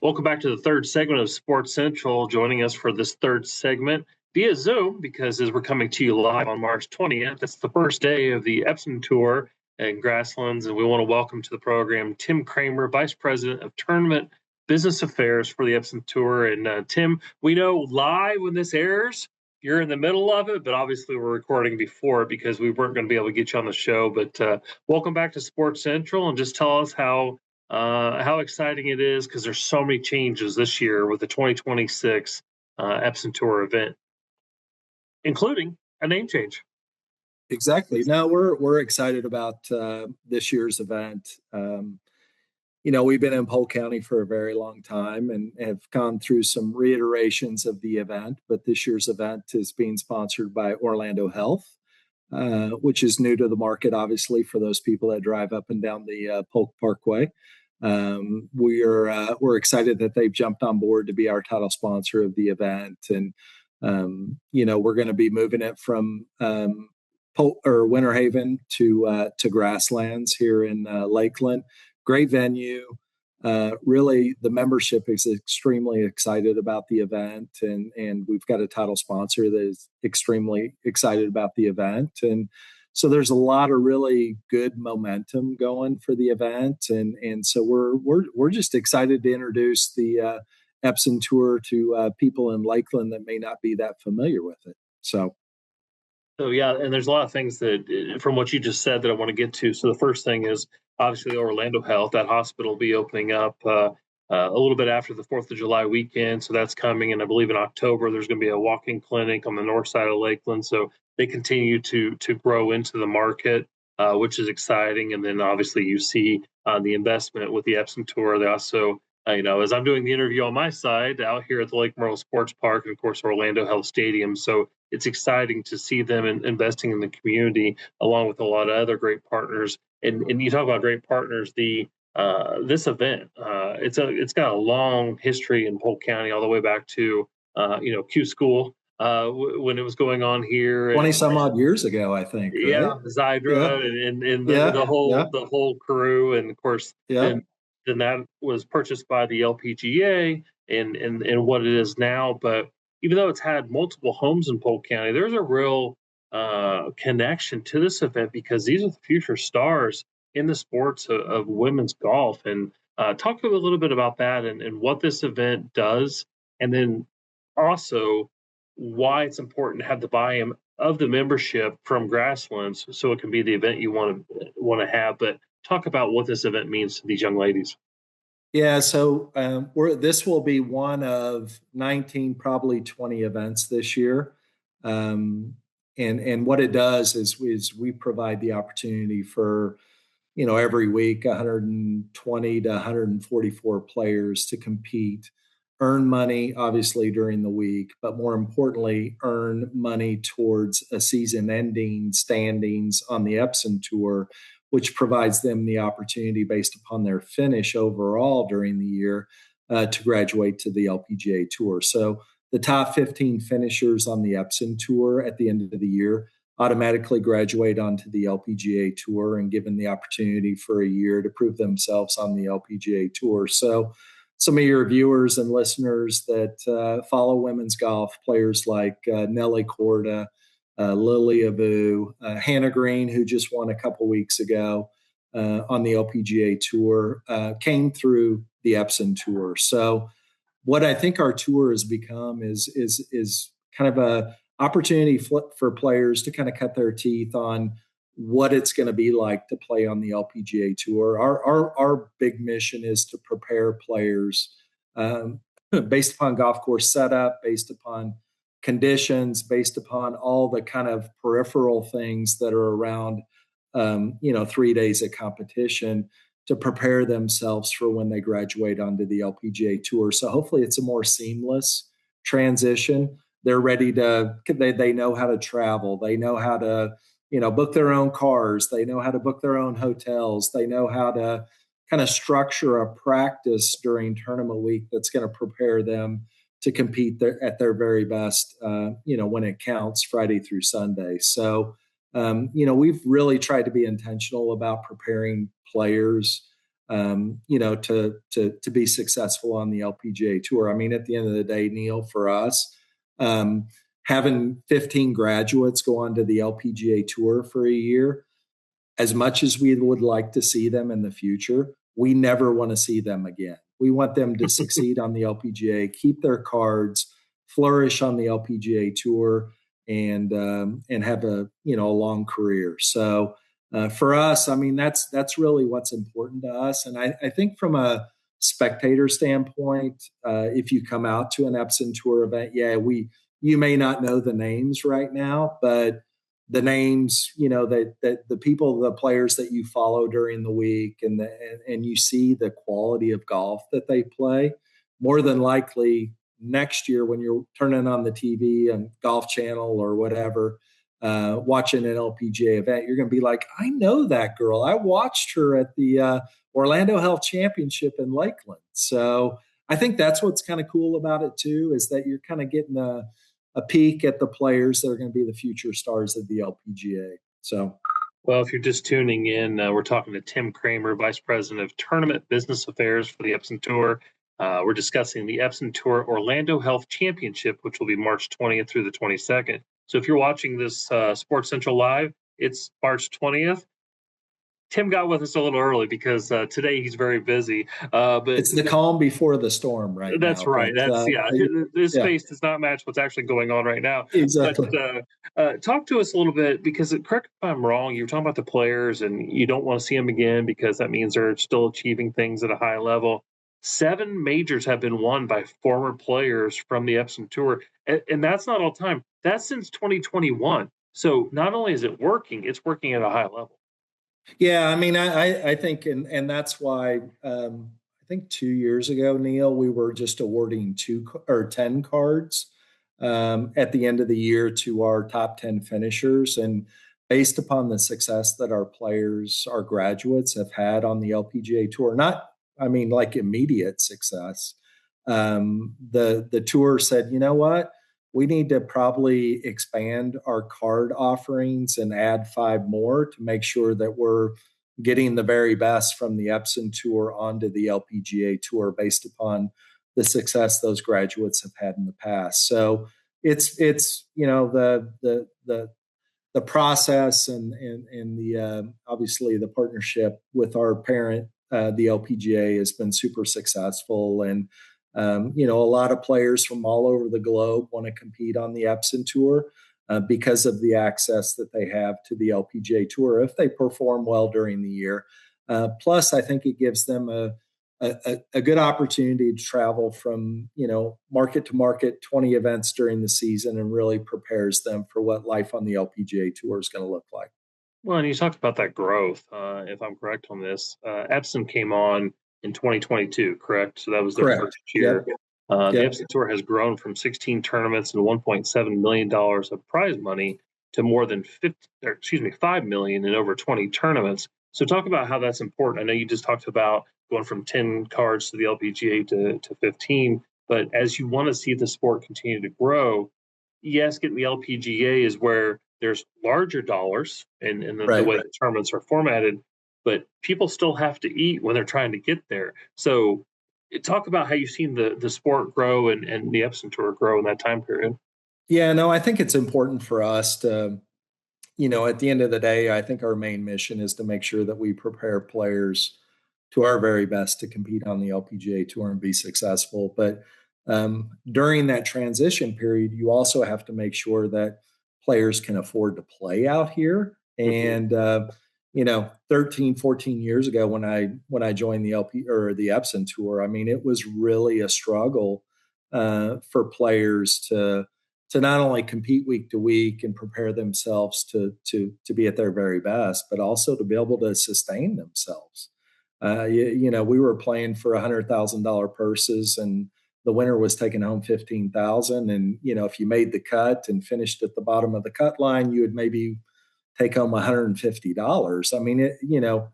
Welcome back to the third segment of Sports Central. Joining us for this third segment via Zoom, because as we're coming to you live on March 20th, it's the first day of the Epson Tour in Grasslands, and we want to welcome to the program Tim Kramer, Vice President of Tournament Business Affairs for the Epson Tour. And Tim, we know live when this airs, you're in the middle of it, but obviously we're recording before because we weren't going to be able to get you on the show. But welcome back to Sports Central, and just tell us how exciting it is, because there's so many changes this year with the 2026 Epson Tour event, including a name change. Exactly. No, we're excited about this year's event. We've been in Polk County for a very long time and have gone through some reiterations of the event, but this year's event is being sponsored by Orlando Health, which is new to the market, obviously, for those people that drive up and down the Polk Parkway. We're excited that they've jumped on board to be our title sponsor of the event, and we're going to be moving it from Winter Haven to Grasslands here in Lakeland. Great venue. Really, the membership is extremely excited about the event, and we've got a title sponsor that is extremely excited about the event. And so there's a lot of really good momentum going for the event. And so we're just excited to introduce the Epson Tour to people in Lakeland that may not be that familiar with it. So yeah, and there's a lot of things that, from what you just said, that I want to get to. So the first thing is obviously Orlando Health. That hospital will be opening up a little bit after the 4th of July weekend. So that's coming. And I believe in October, there's going to be a walk-in clinic on the north side of Lakeland. So they continue to grow into the market, which is exciting. And then obviously you see the investment with the Epson Tour. They also, as I'm doing the interview on my side out here at the Lake Merle Sports Park and, of course, Orlando Health Stadium. So it's exciting to see them investing in the community, along with a lot of other great partners. And you talk about great partners. This event, it's got a long history in Polk County, all the way back to Q School when it was going on here 20 some odd years ago, I think. Right? Yeah, Zydra and the whole crew, and of course then that was purchased by the LPGA and what it is now. But even though it's had multiple homes in Polk County, there's a real connection to this event, because these are the future stars in the sports of women's golf. And talk a little bit about that and what this event does, and then also why it's important to have the buy-in of the membership from Grasslands, so it can be the event you want to have. But talk about what this event means to these young ladies. Yeah, so this will be one of 19, probably 20 events this year. And what it does is we provide the opportunity for, every week, 120 to 144 players to compete, earn money, obviously, during the week, but more importantly, earn money towards a season-ending standings on the Epson Tour, which provides them the opportunity, based upon their finish overall during the year, to graduate to the LPGA Tour. So the top 15 finishers on the Epson Tour at the end of the year automatically graduate onto the LPGA Tour and given the opportunity for a year to prove themselves on the LPGA Tour. So some of your viewers and listeners that follow women's golf, players like Nelly Korda, Lily Abu, Hannah Green, who just won a couple weeks ago on the LPGA Tour, came through the Epson Tour. So what I think our tour has become is kind of a opportunity for players to kind of cut their teeth on what it's going to be like to play on the LPGA Tour. Our big mission is to prepare players based upon golf course setup, based upon conditions, based upon all the kind of peripheral things that are around, 3 days of competition, to prepare themselves for when they graduate onto the LPGA Tour. So hopefully it's a more seamless transition. They're ready they know how to travel. They know how to, book their own cars. They know how to book their own hotels. They know how to kind of structure a practice during tournament week that's going to prepare them to compete at their very best, when it counts, Friday through Sunday. So, we've really tried to be intentional about preparing players to be successful on the LPGA Tour. I mean, at the end of the day, Neil, for us, having 15 graduates go on to the LPGA Tour for a year, as much as we would like to see them in the future, we never want to see them again. We want them to succeed on the LPGA, keep their cards, flourish on the LPGA Tour, and have a long career. So for us, I mean, that's really what's important to us. And I think from a spectator standpoint, if you come out to an Epson Tour event, you may not know the names right now, but the names, that the people, the players that you follow during the week, and you see the quality of golf that they play, more than likely next year when you're turning on the TV and Golf Channel or whatever, watching an LPGA event, you're going to be like, I know that girl. I watched her at the Orlando Health Championship in Lakeland. So I think that's what's kind of cool about it too, is that you're kind of getting a peek at the players that are going to be the future stars of the LPGA. So, well, if you're just tuning in, we're talking to Tim Kramer, Vice President of Tournament Business Affairs for the Epson Tour. We're discussing the Epson Tour Orlando Health Championship, which will be March 20th through the 22nd. So if you're watching this Sports Central Live, it's March 20th. Tim got with us a little early because today he's very busy. But it's the calm before the storm right now. That's right. His face does not match what's actually going on right now. Exactly. But talk to us a little bit, because correct if I'm wrong, you were talking about the players and you don't want to see them again because that means they're still achieving things at a high level. 7 majors have been won by former players from the Epson Tour, and that's not all time. That's since 2021. So not only is it working, it's working at a high level. Yeah, I mean, I think, and that's why I think 2 years ago, Neil, we were just awarding 10 cards at the end of the year to our top 10 finishers, and based upon the success that our players, our graduates, have had on the LPGA Tour, like immediate success. The tour said, you know what? We need to probably expand our card offerings and add 5 more to make sure that we're getting the very best from the Epson Tour onto the LPGA Tour based upon the success those graduates have had in the past. So it's the process and the obviously the partnership with our parent, the LPGA, has been super successful. And a lot of players from all over the globe want to compete on the Epson Tour because of the access that they have to the LPGA Tour if they perform well during the year. Plus, I think it gives them a good opportunity to travel from market to market, 20 events during the season, and really prepares them for what life on the LPGA Tour is going to look like. Well, and you talked about that growth. If I'm correct on this, Epson came on in 2022, correct? So that was their first year. Yep. The Epson Tour has grown from 16 tournaments and $1.7 million of prize money to more than $5 million in over 20 tournaments. So talk about how that's important. I know you just talked about going from 10 cards to the LPGA to 15, but as you want to see the sport continue to grow, yes, getting the LPGA is where there's larger dollars and the way the tournaments are formatted, but people still have to eat when they're trying to get there. So talk about how you've seen the sport grow and the Epson Tour grow in that time period. Yeah, no, I think it's important for us to, at the end of the day, I think our main mission is to make sure that we prepare players to our very best to compete on the LPGA Tour and be successful. But during that transition period, you also have to make sure that players can afford to play out here. And 13, 14 years ago when I joined the Epson Tour, I mean, it was really a struggle for players to not only compete week to week and prepare themselves to be at their very best, but also to be able to sustain themselves. We were playing for $100,000 purses, and the winner was taking home $15,000. And if you made the cut and finished at the bottom of the cut line, you would maybe take home $150. I mean,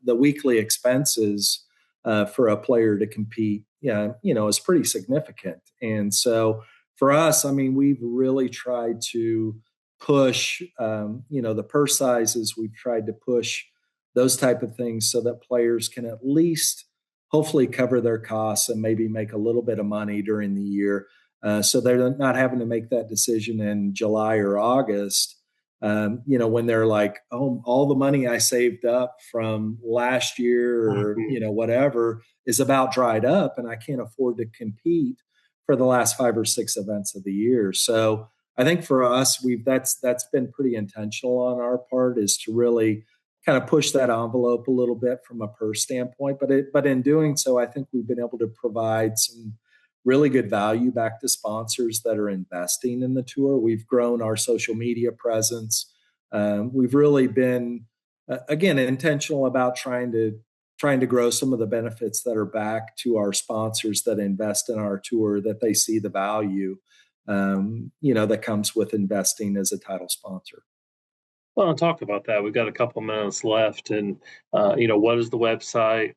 the weekly expenses for a player to compete, is pretty significant. And so for us, I mean, we've really tried to push, the purse sizes. We've tried to push those type of things so that players can at least hopefully cover their costs and maybe make a little bit of money during the year. So they're not having to make that decision in July or August. When they're like, oh, all the money I saved up from last year or, whatever is about dried up and I can't afford to compete for the last 5 or 6 events of the year. So I think for us, that's been pretty intentional on our part, is to really kind of push that envelope a little bit from a purse standpoint. But in doing so, I think we've been able to provide some really good value back to sponsors that are investing in the tour. We've grown our social media presence. We've really been, again, intentional about trying to grow some of the benefits that are back to our sponsors that invest in our tour, that they see the value, that comes with investing as a title sponsor. Well, and talk about that. We've got a couple minutes left, and what is the website?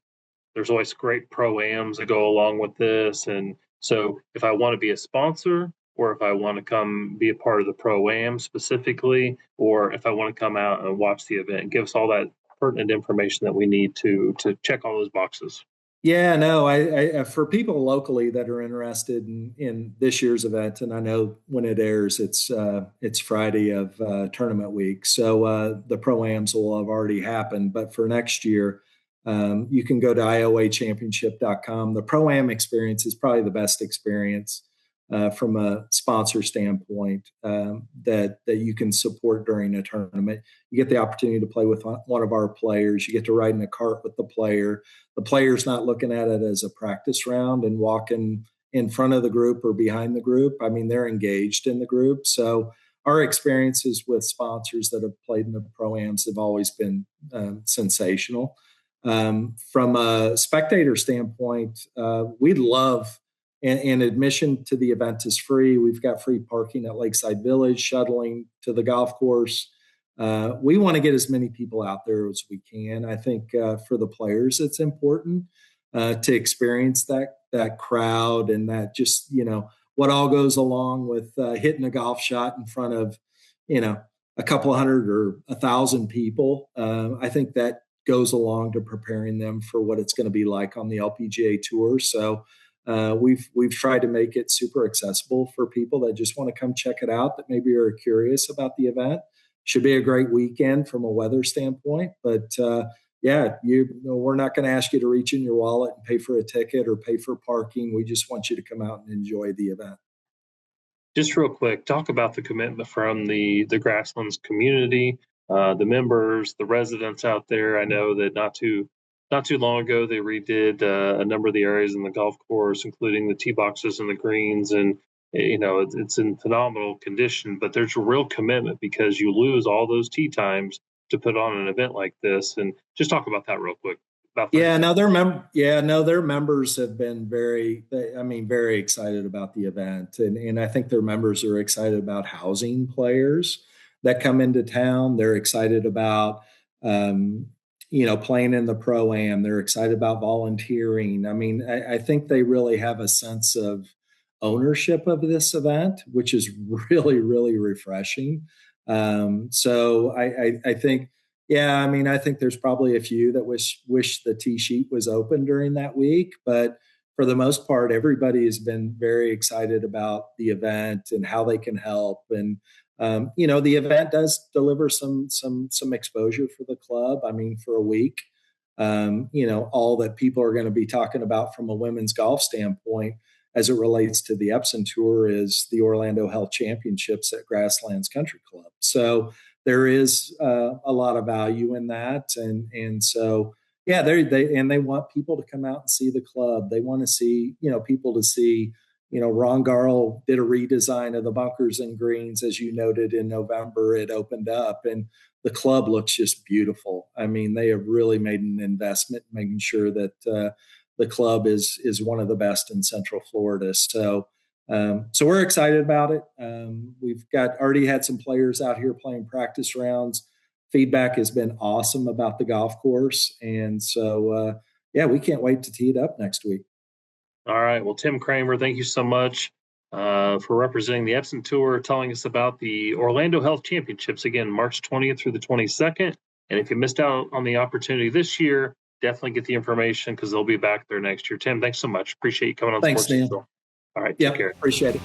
There's always great pro-ams that go along with this. And so if I want to be a sponsor, or if I want to come be a part of the pro-am specifically, or if I want to come out and watch the event, give us all that pertinent information that we need to check all those boxes. Yeah, no, I for people locally that are interested in this year's event, and I know when it airs, it's Friday of tournament week, so the pro-ams will have already happened. But for next year, you can go to ioachampionship.com. The pro-am experience is probably the best experience from a sponsor standpoint, that you can support during a tournament. You get the opportunity to play with one of our players. You get to ride in a cart with the player. The player's not looking at it as a practice round and walking in front of the group or behind the group. I mean, they're engaged in the group. So our experiences with sponsors that have played in the pro-ams have always been sensational. From a spectator standpoint, we'd love, and admission to the event is free. We've got free parking at Lakeside Village, shuttling to the golf course. We want to get as many people out there as we can. I think for the players, it's important to experience that crowd and that just, what all goes along with hitting a golf shot in front of, a couple hundred or 1,000 people. I think that goes along to preparing them for what it's going to be like on the LPGA Tour. So we've tried to make it super accessible for people that just want to come check it out, that maybe are curious about the event. Should be a great weekend from a weather standpoint. But we're not going to ask you to reach in your wallet and pay for a ticket or pay for parking. We just want you to come out and enjoy the event. Just real quick, talk about the commitment from the Grasslands community, the members, the residents out there. I know that not too long ago they redid a number of the areas in the golf course, including the tee boxes and the greens, and it's in phenomenal condition. But there's a real commitment because you lose all those tee times to put on an event like this. And just talk about that real quick. Their members have been very excited about the event, and I think their members are excited about housing players that come into town. They're excited about playing in the pro-am. They're excited about volunteering. I mean, I think they really have a sense of ownership of this event, which is really, really refreshing. So I think. Yeah, I mean, I think there's probably a few that wish the tee sheet was open during that week, but for the most part, everybody has been very excited about the event and how they can help. And the event does deliver some exposure for the club. I mean, for a week, all that people are going to be talking about from a women's golf standpoint as it relates to the Epson Tour is the Orlando Health Championships at Grasslands Country Club. So there is a lot of value in that, and so they want people to come out and see the club. They want to see people to see. Ron Garl did a redesign of the bunkers and greens, as you noted in November. It opened up, and the club looks just beautiful. I mean, they have really made an investment making sure that the club is one of the best in Central Florida. So we're excited about it. We've already had some players out here playing practice rounds. Feedback has been awesome about the golf course. And so, we can't wait to tee it up next week. All right. Well, Tim Kramer, thank you so much for representing the Epson Tour, telling us about the Orlando Health Championships, again, March 20th through the 22nd. And if you missed out on the opportunity this year, definitely get the information because they'll be back there next year. Tim, thanks so much. Appreciate you coming on Thanks, Sports Dan. Central. All right, take Yep, care. appreciate it.